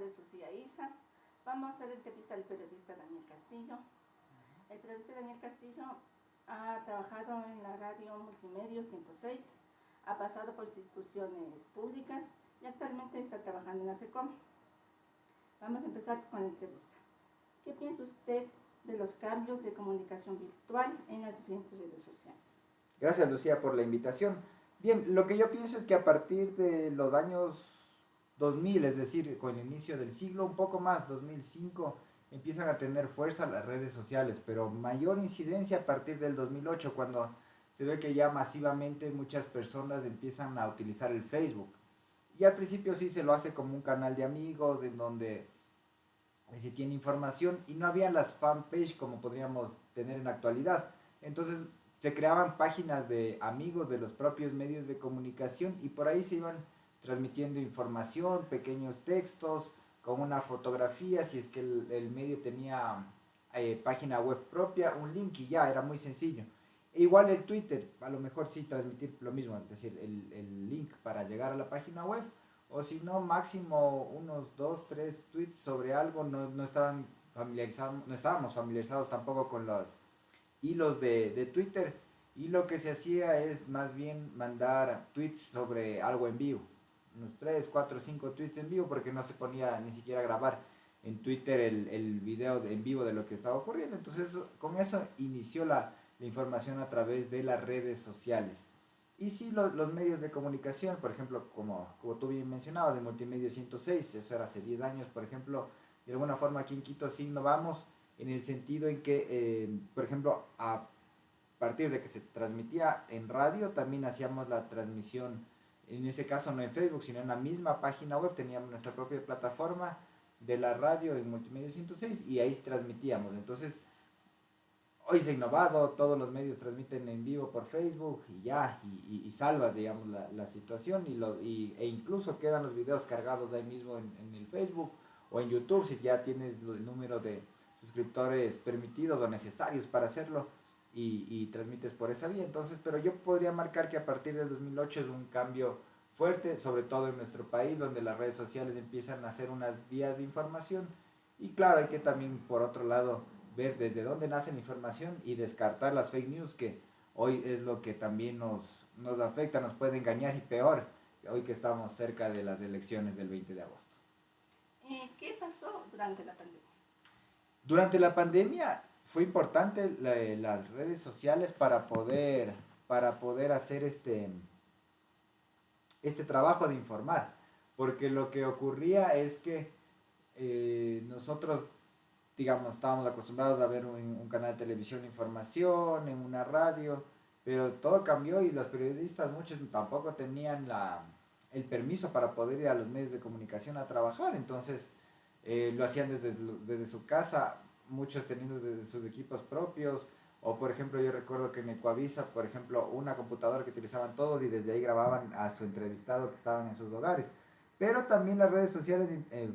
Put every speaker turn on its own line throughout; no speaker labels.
nombre es Lucía Isa. Vamos a hacer entrevista al periodista Daniel Castillo. El periodista Daniel Castillo ha trabajado en la radio Multimedia 106, ha pasado por instituciones públicas y actualmente está trabajando en la SECOM. Vamos a empezar con la entrevista. ¿Qué piensa usted de los cambios de comunicación virtual en las diferentes redes sociales?
Gracias, Lucía, por la invitación. Bien, lo que yo pienso es que a partir de los años 2000, es decir, con el inicio del siglo, un poco más, 2005, empiezan a tener fuerza las redes sociales, pero mayor incidencia a partir del 2008, cuando se ve que ya masivamente muchas personas empiezan a utilizar el Facebook. Y al principio sí se lo hace como un canal de amigos, en donde se tiene información, y no había las fanpage como podríamos tener en la actualidad. Entonces se creaban páginas de amigos de los propios medios de comunicación y por ahí se iban transmitiendo información, pequeños textos, con una fotografía, si es que el medio tenía página web propia, un link y ya, era muy sencillo. E igual el Twitter, a lo mejor sí transmitir lo mismo, es decir, el link para llegar a la página web, o si no, máximo unos 2, 3 tweets sobre algo, no estábamos familiarizados tampoco con los hilos de Twitter, y lo que se hacía es más bien mandar tweets sobre algo en vivo, unos 3, 4, 5 tweets en vivo, porque no se ponía ni siquiera a grabar en Twitter el video en vivo de lo que estaba ocurriendo. Entonces con eso inició la información a través de las redes sociales. Y sí, los medios de comunicación, por ejemplo, como tú bien mencionabas, de Multimedia 106, eso era hace 10 años, por ejemplo, de alguna forma aquí en Quito sí innovamos en el sentido en que, por ejemplo, a partir de que se transmitía en radio, también hacíamos la transmisión, en ese caso no en Facebook, sino en la misma página web, teníamos nuestra propia plataforma de la radio en Multimedia 106 y ahí transmitíamos. Entonces, hoy se ha innovado, todos los medios transmiten en vivo por Facebook y ya, y salvas, digamos, la situación e incluso quedan los videos cargados ahí mismo en el Facebook o en YouTube si ya tienes el número de suscriptores permitidos o necesarios para hacerlo y transmites por esa vía. Entonces, pero yo podría marcar que a partir del 2008 es un cambio fuerte, sobre todo en nuestro país, donde las redes sociales empiezan a ser unas vías de información y claro, hay que también por otro lado ver desde dónde nace la información y descartar las fake news, que hoy es lo que también nos afecta, nos puede engañar y peor, hoy que estamos cerca de las elecciones del 20 de agosto.
¿Qué pasó durante la pandemia?
Durante la pandemia fue importante las redes sociales para poder hacer este trabajo de informar, porque lo que ocurría es que nosotros, digamos, estábamos acostumbrados a ver un canal de televisión de información, en una radio, pero todo cambió y los periodistas, muchos tampoco tenían el permiso para poder ir a los medios de comunicación a trabajar, entonces lo hacían desde su casa, muchos teniendo desde sus equipos propios, o por ejemplo yo recuerdo que en Ecuavisa, por ejemplo, una computadora que utilizaban todos y desde ahí grababan a su entrevistado que estaban en sus hogares. Pero también las redes sociales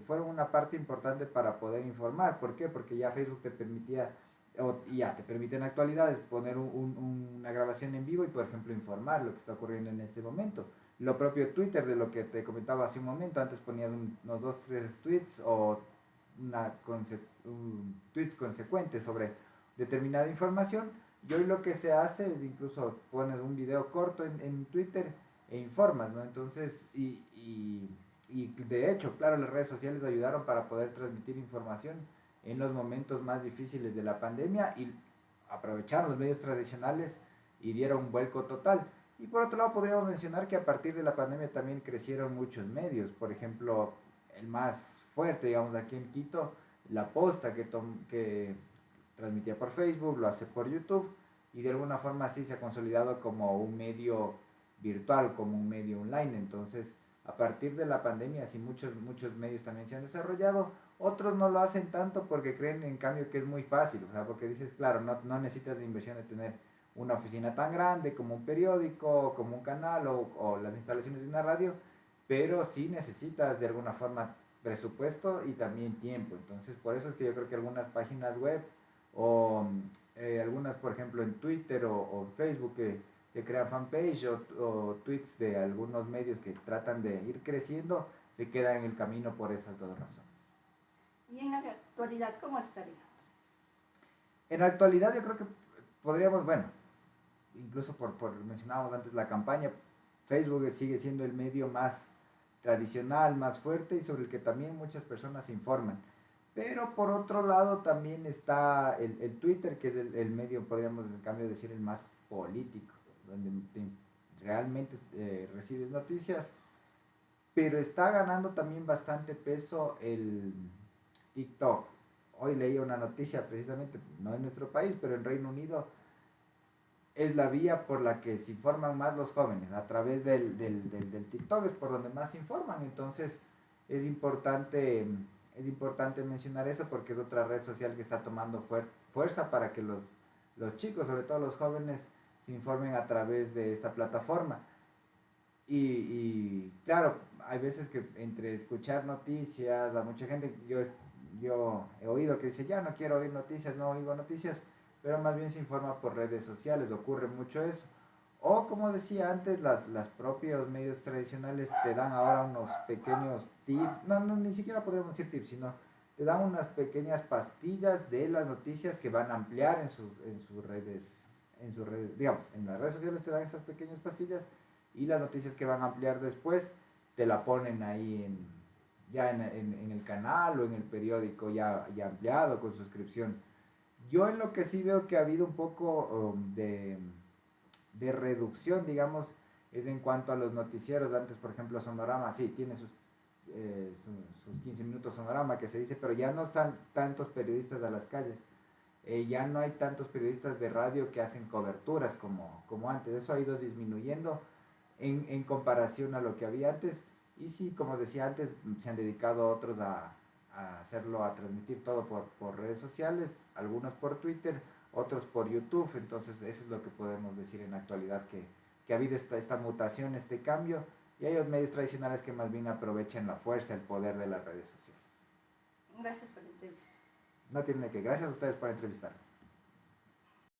fueron una parte importante para poder informar. ¿Por qué? Porque ya Facebook te permitía, y ya te permite en actualidades, poner una grabación en vivo y, por ejemplo, informar lo que está ocurriendo en este momento. Lo propio Twitter, de lo que te comentaba hace un momento, antes ponías unos 2, 3 tweets o tweets consecuentes sobre determinada información. Y hoy lo que se hace es incluso poner un video corto en Twitter e informas, ¿no? Entonces, y de hecho, claro, las redes sociales ayudaron para poder transmitir información en los momentos más difíciles de la pandemia y aprovecharon los medios tradicionales y dieron un vuelco total. Y por otro lado podríamos mencionar que a partir de la pandemia también crecieron muchos medios, por ejemplo, el más fuerte, digamos, aquí en Quito, La Posta, que transmitía por Facebook, lo hace por YouTube, y de alguna forma así se ha consolidado como un medio virtual, como un medio online. Entonces, a partir de la pandemia, sí, muchos medios también se han desarrollado, otros no lo hacen tanto porque creen en cambio que es muy fácil, o sea, porque dices, claro, no necesitas la inversión de tener una oficina tan grande como un periódico, como un canal o las instalaciones de una radio, pero sí necesitas de alguna forma presupuesto y también tiempo. Entonces, por eso es que yo creo que algunas páginas web o algunas, por ejemplo, en Twitter o Facebook, que se crean fanpage o tweets de algunos medios que tratan de ir creciendo, se quedan en el camino por esas dos razones.
Y en la actualidad, ¿cómo estaríamos?
En la actualidad yo creo que podríamos, bueno, incluso por mencionábamos antes la campaña, Facebook sigue siendo el medio más tradicional, más fuerte y sobre el que también muchas personas se informan. Pero por otro lado también está el Twitter, que es el medio, podríamos en cambio decir, el más político, donde realmente recibes noticias, pero está ganando también bastante peso el TikTok. Hoy leí una noticia precisamente, no en nuestro país, pero en Reino Unido, es la vía por la que se informan más los jóvenes. A través del TikTok es por donde más se informan. Entonces es importante, es importante mencionar eso porque es otra red social que está tomando fuerza para que los chicos, sobre todo los jóvenes, se informen a través de esta plataforma. Y claro, hay veces que entre escuchar noticias, a mucha gente, yo he oído que dice, ya no quiero oír noticias, no oigo noticias, pero más bien se informa por redes sociales, ocurre mucho eso. O como decía antes, las propios medios tradicionales te dan ahora unos pequeños tips, no, ni siquiera podríamos decir tips, sino te dan unas pequeñas pastillas de las noticias que van a ampliar en sus redes, digamos, en las redes sociales te dan estas pequeñas pastillas y las noticias que van a ampliar después te la ponen ahí ya en el canal o en el periódico ya ampliado con suscripción. Yo en lo que sí veo que ha habido un poco de reducción, digamos, es en cuanto a los noticieros. Antes, por ejemplo, Sonorama, sí, tiene sus 15 minutos Sonorama, que se dice, pero ya no están tantos periodistas a las calles. Ya no hay tantos periodistas de radio que hacen coberturas como antes. Eso ha ido disminuyendo en comparación a lo que había antes. Y sí, como decía antes, se han dedicado otros a hacerlo, a transmitir todo por redes sociales, algunos por Twitter, otros por YouTube. Entonces eso es lo que podemos decir en la actualidad, que ha habido esta mutación, este cambio, y hay medios tradicionales que más bien aprovechan la fuerza, el poder de las redes sociales.
Gracias por la entrevista.
No tiene que, gracias a ustedes por entrevistarme.